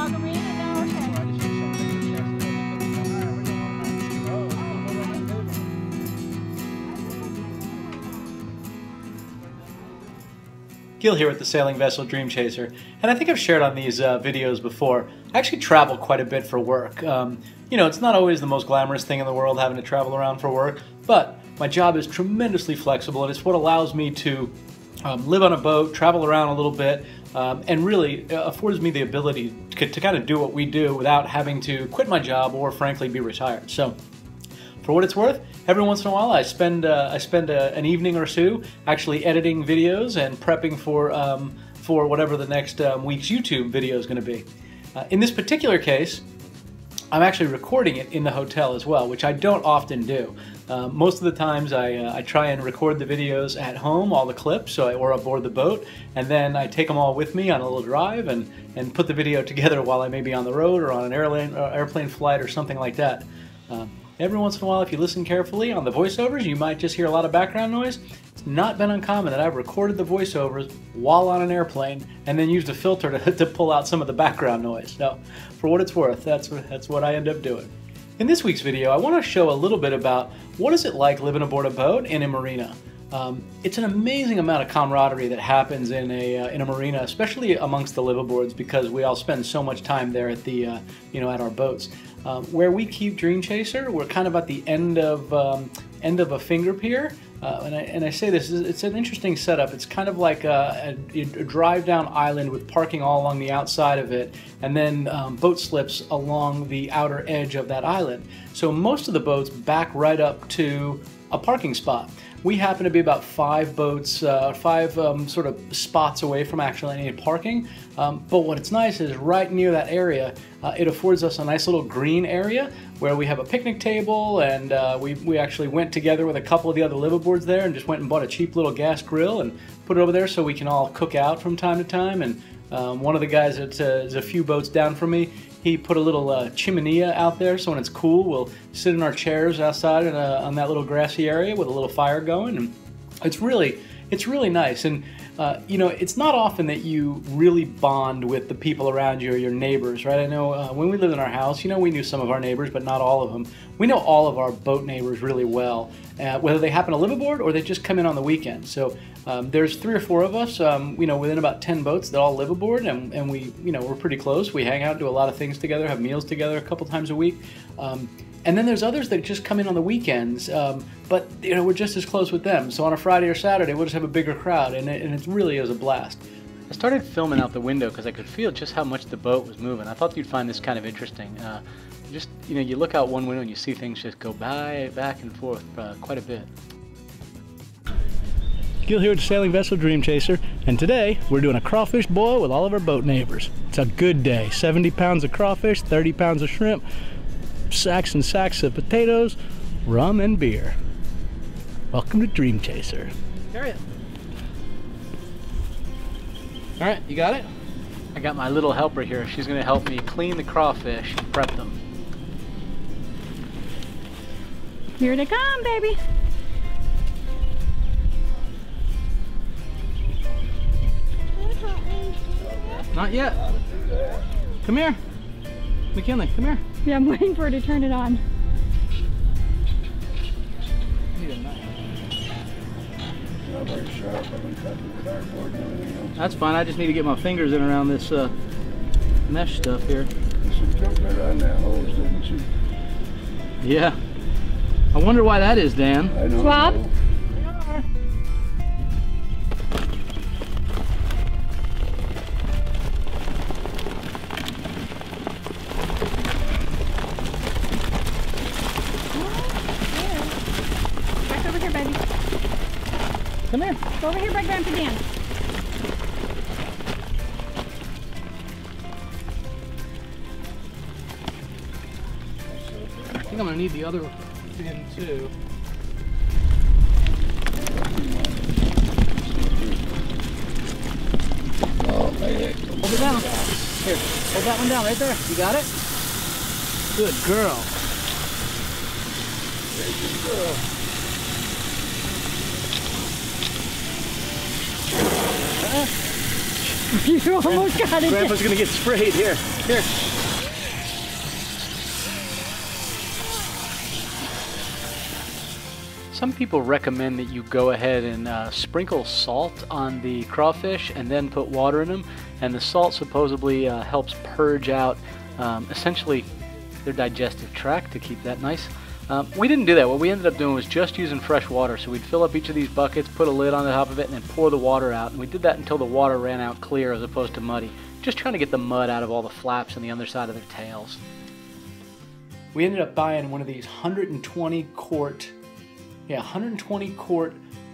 Marina? No, okay. Gil here with the Sailing Vessel Dream Chaser, and I think I've shared on these videos before. I actually travel quite a bit for work. You know, it's not always the most glamorous thing in the world having to travel around for work, but my job is tremendously flexible, and it's what allows me to live on a boat, travel around a little bit, and really affords me the ability to kind of do what we do without having to quit my job or frankly be retired. So for what it's worth, every once in a while I spend an evening or two actually editing videos and prepping for whatever the next week's YouTube video is going to be. In this particular case, I'm actually recording it in the hotel as well, which I don't often do. Most of the times I try and record the videos at home, all the clips, or aboard the boat, and then I take them all with me on a little drive and put the video together while I may be on the road or on an airplane flight or something like that. Every once in a while, if you listen carefully on the voiceovers, you might just hear a lot of background noise. It's not been uncommon that I've recorded the voiceovers while on an airplane and then used a filter to pull out some of the background noise. So, for what it's worth, that's what I end up doing. In this week's video, I want to show a little bit about what is it like living aboard a boat in a marina. It's an amazing amount of camaraderie that happens in a marina, especially amongst the liveaboards, because we all spend so much time there at the at our boats. Where we keep Dream Chaser, we're kind of at the end of a finger pier, and I say this, it's an interesting setup. It's kind of like a drive-down island with parking all along the outside of it, and then boat slips along the outer edge of that island. So most of the boats back right up to a parking spot. We happen to be about five boats, sort of spots away from actually any parking. But what's nice is right near that area, it affords us a nice little green area where we have a picnic table, and we actually went together with a couple of the other liveaboards there and just went and bought a cheap little gas grill and put it over there so we can all cook out from time to time. And one of the guys that is a few boats down from me, he put a little chimenea out there, so when it's cool, we'll sit in our chairs outside on that little grassy area with a little fire going, and it's really nice. And you know, it's not often that you really bond with the people around you or your neighbors, right? I know when we lived in our house, you know, we knew some of our neighbors, but not all of them. We know all of our boat neighbors really well, whether they happen to live aboard or they just come in on the weekend. So there's 3 or 4 of us, you know, within about 10 boats that all live aboard, and we, you know, we're pretty close. We hang out, do a lot of things together, have meals together a couple times a week. And then there's others that just come in on the weekends, but you know, we're just as close with them. So on a Friday or Saturday, we'll just have a bigger crowd, and it really is a blast. I started filming out the window because I could feel just how much the boat was moving. I thought you'd find this kind of interesting. Just, you know, you look out one window and you see things just go back and forth quite a bit. Gil here with the Sailing Vessel Dream Chaser, and today we're doing a crawfish boil with all of our boat neighbors. It's a good day. 70 pounds of crawfish, 30 pounds of shrimp, sacks and sacks of potatoes, rum and beer. Welcome to Dream Chaser. Carry it. All right, you got it? I got my little helper here. She's gonna help me clean the crawfish and prep them. Here they come, baby. Not yet. Come here. McKinley, come here. Yeah, I'm waiting for her to turn it on. That's fine. I just need to get my fingers in around this mesh stuff here. Yeah. I wonder why that is, Dan. Swab? Come here. Go over here by Grandpa Dan. I think I'm going to need the other fin too. Hold it down. Here, hold that one down right there. You got it? Good girl. Good girl. You almost got it. Grandpa's gonna get sprayed. Here. Some people recommend that you go ahead and sprinkle salt on the crawfish and then put water in them, and the salt supposedly helps purge out essentially their digestive tract to keep that nice. We didn't do that. What we ended up doing was just using fresh water. So we'd fill up each of these buckets, put a lid on the top of it, and then pour the water out. And we did that until the water ran out clear as opposed to muddy. Just trying to get the mud out of all the flaps on the underside of their tails. We ended up buying one of these 120 quart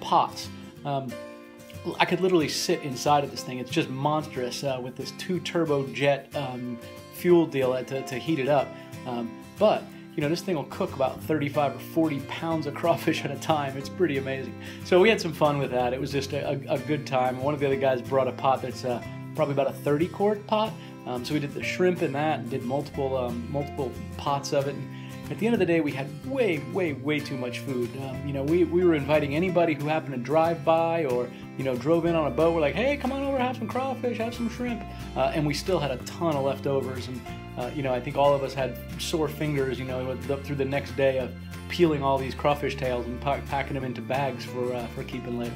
pots. I could literally sit inside of this thing. It's just monstrous with this 2 turbojet fuel deal to heat it up. But you know, this thing will cook about 35 or 40 pounds of crawfish at a time. It's pretty amazing. So we had some fun with that. It was just a good time. One of the other guys brought a pot that's probably about a 30 quart pot. So we did the shrimp in that and did multiple pots of it. And at the end of the day, we had way too much food. You know, we were inviting anybody who happened to drive by or, you know, drove in on a boat. We're like, hey, come on over, have some crawfish, have some shrimp. And we still had a ton of leftovers. And, you know, I think all of us had sore fingers, you know, through the next day of peeling all these crawfish tails and packing them into bags for keeping later.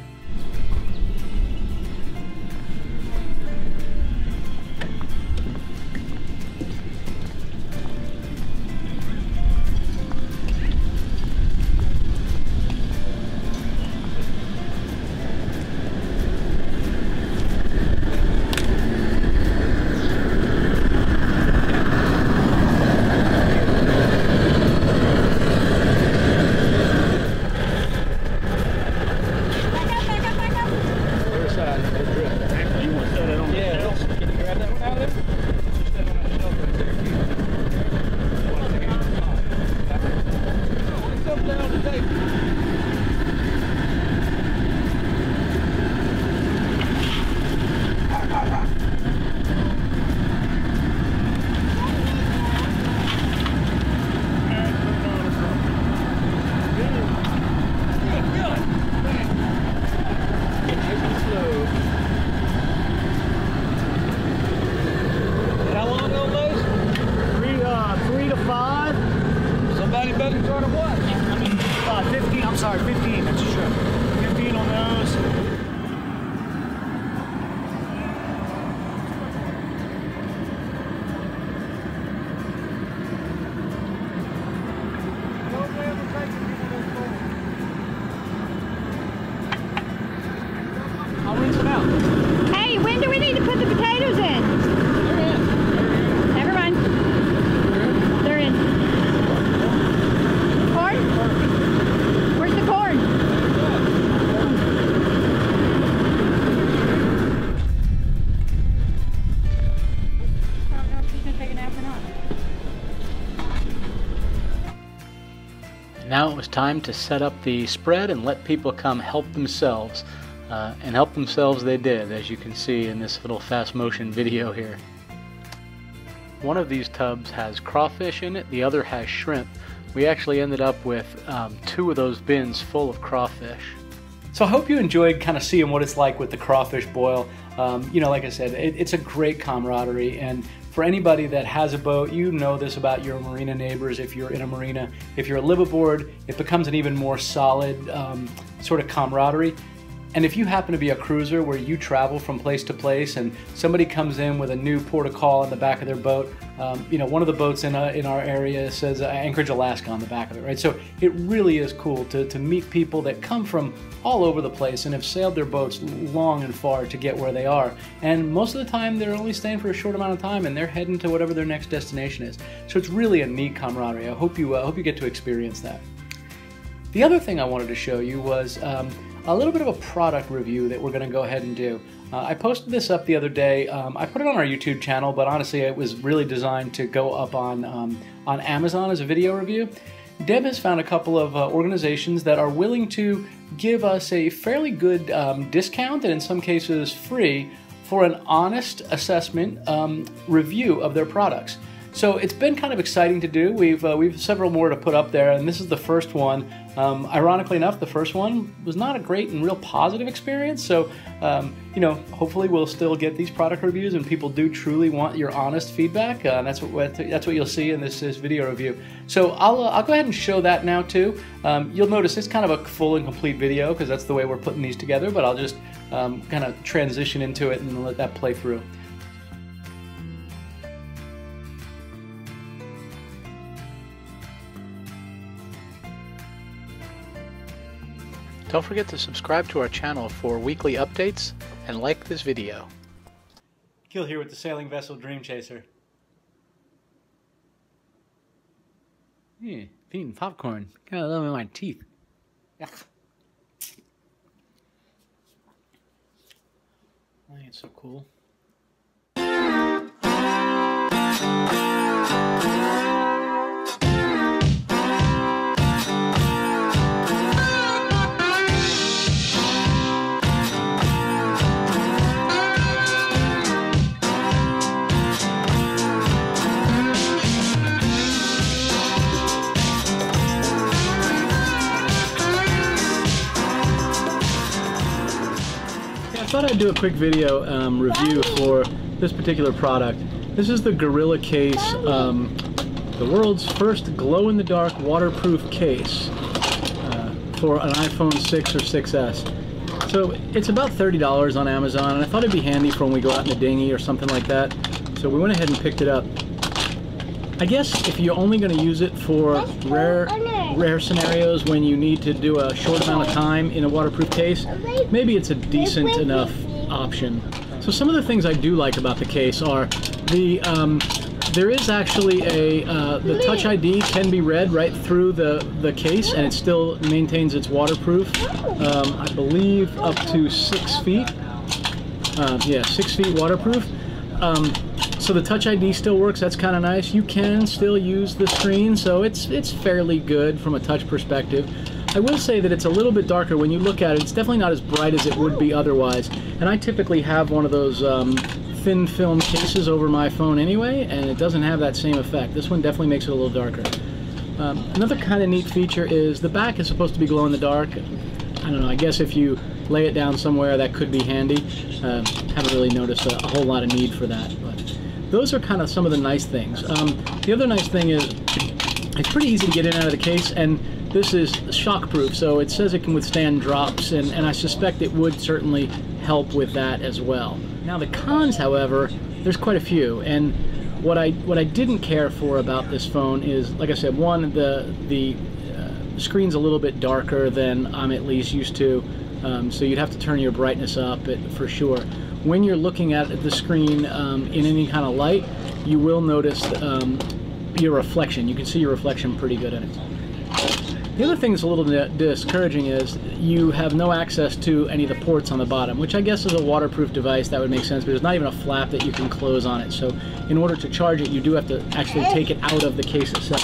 Sorry, 15, that's a shrimp. 15 on those. I'll rinse them out. Hey, when do we need to put the potatoes in? They're in. Never mind. They're in. Corn? Where's the corn? I don't know if she's going to take a nap or not. Now it was time to set up the spread and let people come help themselves. And help themselves they did, as you can see in this little fast motion video here. One of these tubs has crawfish in it, the other has shrimp. We actually ended up with 2 of those bins full of crawfish. So I hope you enjoyed kind of seeing what it's like with the crawfish boil. You know, like I said, it's a great camaraderie, and for anybody that has a boat, you know this about your marina neighbors. If you're in a marina, if you're a liveaboard, it becomes an even more solid sort of camaraderie. And if you happen to be a cruiser where you travel from place to place and somebody comes in with a new port of call on the back of their boat, you know, one of the boats in our area says Anchorage, Alaska on the back of it, right? So it really is cool to meet people that come from all over the place and have sailed their boats long and far to get where they are. And most of the time they're only staying for a short amount of time and they're heading to whatever their next destination is. So it's really a neat camaraderie. I hope you get to experience that. The other thing I wanted to show you was a little bit of a product review that we're going to go ahead and do. I posted this up the other day. I put it on our YouTube channel, but honestly it was really designed to go up on Amazon as a video review. Deb has found a couple of organizations that are willing to give us a fairly good discount, and in some cases free, for an honest assessment review of their products. So it's been kind of exciting to do. We've several more to put up there, and this is the first one Ironically enough, the first one was not a great and real positive experience, so you know, hopefully we'll still get these product reviews and people do truly want your honest feedback. That's what you'll see in this video review. So I'll go ahead and show that now too. You'll notice it's kind of a full and complete video because that's the way we're putting these together, but I'll just kind of transition into it and let that play through. Don't forget to subscribe to our channel for weekly updates and like this video. Gil here with the Sailing Vessel Dream Chaser. Eating popcorn. Got a little in my teeth. Yuck. I think it's so cool. I thought I'd do a quick video review for this particular product. This is the Gorilla Case, the world's first glow-in-the-dark waterproof case for an iPhone 6 or 6S. So it's about $30 on Amazon, and I thought it'd be handy for when we go out in the dinghy or something like that. So we went ahead and picked it up. I guess if you're only going to use it for rare scenarios when you need to do a short amount of time in a waterproof case, maybe it's a decent enough option. So some of the things I do like about the case are there is actually the Touch ID can be read right through the case, and it still maintains its waterproof. I believe up to 6 feet. Yeah, 6 feet waterproof. So the Touch ID still works. That's kind of nice. You can still use the screen, so it's fairly good from a touch perspective. I will say that it's a little bit darker when you look at it. It's definitely not as bright as it would be otherwise. And I typically have one of those thin film cases over my phone anyway, and it doesn't have that same effect. This one definitely makes it a little darker. Another kind of neat feature is the back is supposed to be glow in the dark. I don't know, I guess if you lay it down somewhere that could be handy. Haven't really noticed a whole lot of need for that, but those are kind of some of the nice things. The other nice thing is it's pretty easy to get in and out of the case, and this is shockproof, so it says it can withstand drops, and I suspect it would certainly help with that as well. Now the cons, however, there's quite a few, and what I didn't care for about this phone is, like I said, one, the screen's a little bit darker than I'm at least used to, so you'd have to turn your brightness up for sure. When you're looking at the screen in any kind of light, you will notice your reflection. You can see your reflection pretty good in it. The other thing that's a little discouraging is you have no access to any of the ports on the bottom, which I guess is a waterproof device. That would make sense, but there's not even a flap that you can close on it. So in order to charge it, you do have to actually take it out of the case itself.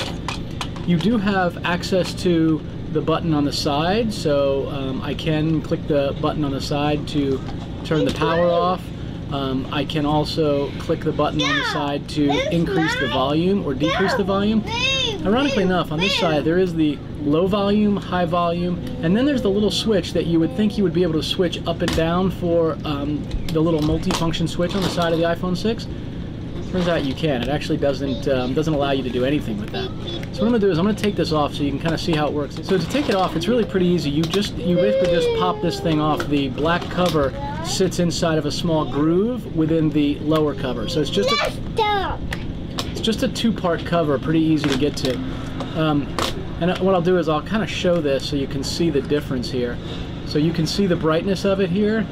You do have access to the button on the side, so I can click the button on the side to turn the power off. I can also click the button on the side to increase the volume or decrease the volume. Ironically enough, on this side there is the low volume, high volume, and then there's the little switch that you would think you would be able to switch up and down for the little multi-function switch on the side of the iPhone 6. Turns out you can. It actually doesn't allow you to do anything with that. So what I'm going to do is I'm going to take this off so you can kind of see how it works. So to take it off, it's really pretty easy. You basically just pop this thing off. The black cover sits inside of a small groove within the lower cover. So it's just a two-part cover, pretty easy to get to. And what I'll do is I'll kind of show this so you can see the difference here. So you can see the brightness of it here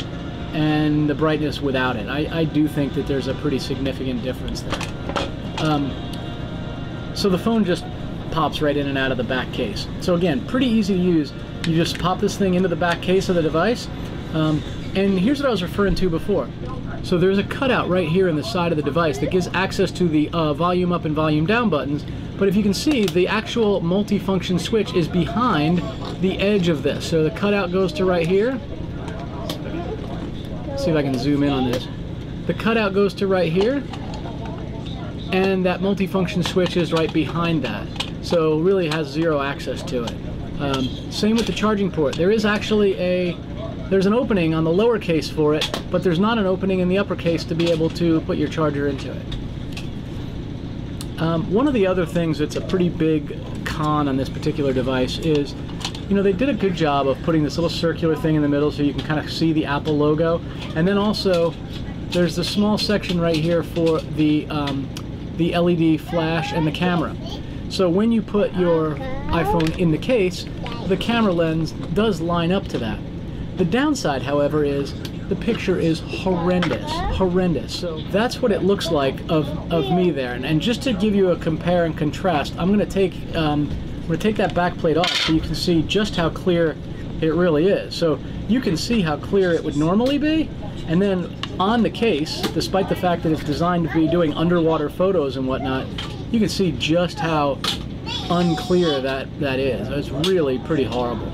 and the brightness without it. I do think that there's a pretty significant difference there. So the phone just pops right in and out of the back case. So again, pretty easy to use. You just pop this thing into the back case of the device. And here's what I was referring to before. So there's a cutout right here in the side of the device that gives access to the volume up and volume down buttons. But if you can see, the actual multi-function switch is behind the edge of this. So the cutout goes to right here. Let's see if I can zoom in on this. The cutout goes to right here, and that multi-function switch is right behind that. So really has zero access to it. Same with the charging port. There is actually there's an opening on the lower case for it, but there's not an opening in the upper case to be able to put your charger into it. One of the other things that's a pretty big con on this particular device is, you know, they did a good job of putting this little circular thing in the middle so you can kind of see the Apple logo, and then also there's the small section right here for the LED flash and the camera. So when you put your iPhone in the case, the camera lens does line up to that. The downside, however, is the picture is horrendous. So that's what it looks like of me there. And just to give you a compare and contrast, I'm going to take that back plate off so you can see just how clear it really is. So you can see how clear it would normally be, and then on the case, despite the fact that it's designed to be doing underwater photos and whatnot, you can see just how unclear that is. It's really pretty horrible.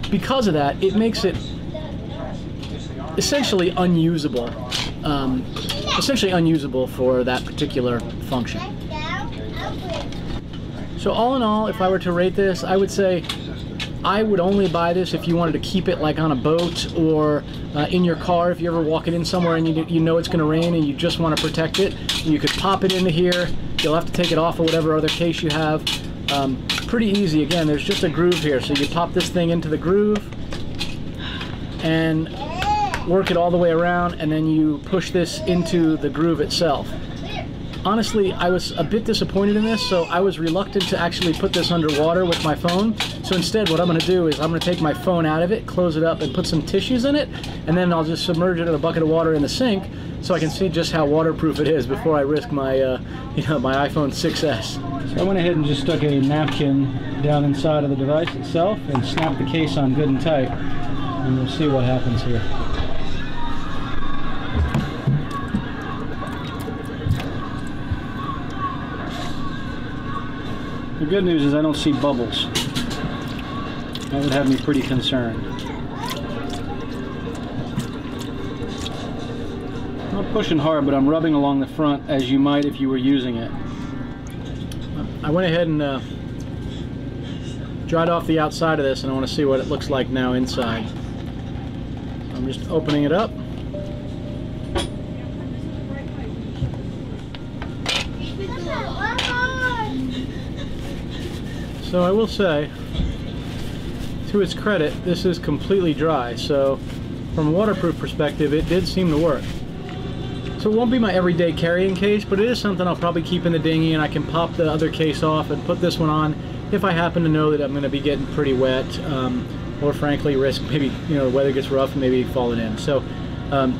Because of that, it makes it essentially unusable for that particular function. So all in all, if I were to rate this, I would say I would only buy this if you wanted to keep it like on a boat or in your car. If you ever walk it in somewhere and you know it's going to rain and you just want to protect it, you could pop it into here. You'll have to take it off of whatever other case you have. Pretty easy. Again, there's just a groove here, so you pop this thing into the groove and work it all the way around, and then you push this into the groove itself. Honestly, I was a bit disappointed in this, so I was reluctant to actually put this underwater with my phone. So instead, what I'm going to do is I'm going to take my phone out of it, close it up, and put some tissues in it, and then I'll just submerge it in a bucket of water in the sink so I can see just how waterproof it is before I risk my, my iPhone 6S. So I went ahead and just stuck a napkin down inside of the device itself and snapped the case on good and tight, and we'll see what happens here. The good news is I don't see bubbles. That would have me pretty concerned. I'm not pushing hard, but I'm rubbing along the front as you might if you were using it. I went ahead and dried off the outside of this, and I want to see what it looks like now inside. I'm just opening it up. So I will say, to its credit, this is completely dry, so from a waterproof perspective it did seem to work. So it won't be my everyday carrying case, but it is something I'll probably keep in the dinghy, and I can pop the other case off and put this one on if I happen to know that I'm going to be getting pretty wet, or frankly risk maybe the weather gets rough and maybe falling in. So at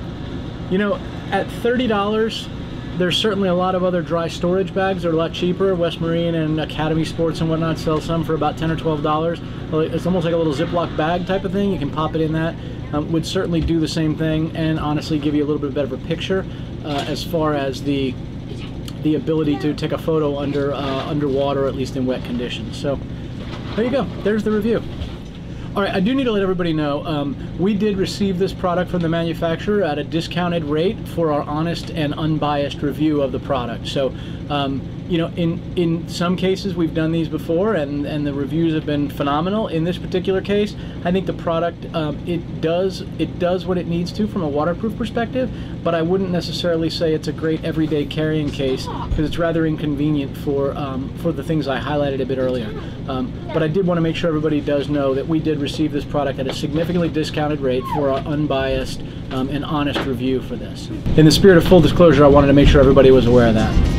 $30, there's certainly a lot of other dry storage bags that are a lot cheaper. West Marine and Academy Sports and whatnot sell some for about $10 or $12. It's almost like a little Ziploc bag type of thing. You can pop it in that. Would certainly do the same thing, and honestly give you a little bit better of a picture as far as the ability to take a photo underwater, at least in wet conditions. So there you go. There's the review. All right, I do need to let everybody know, we did receive this product from the manufacturer at a discounted rate for our honest and unbiased review of the product. So, in some cases we've done these before, and the reviews have been phenomenal. In this particular case, I think the product, it does what it needs to from a waterproof perspective, but I wouldn't necessarily say it's a great everyday carrying case because it's rather inconvenient for the things I highlighted a bit earlier. But I did want to make sure everybody does know that we did receive this product at a significantly discounted rate for our unbiased and honest review for this. In the spirit of full disclosure, I wanted to make sure everybody was aware of that.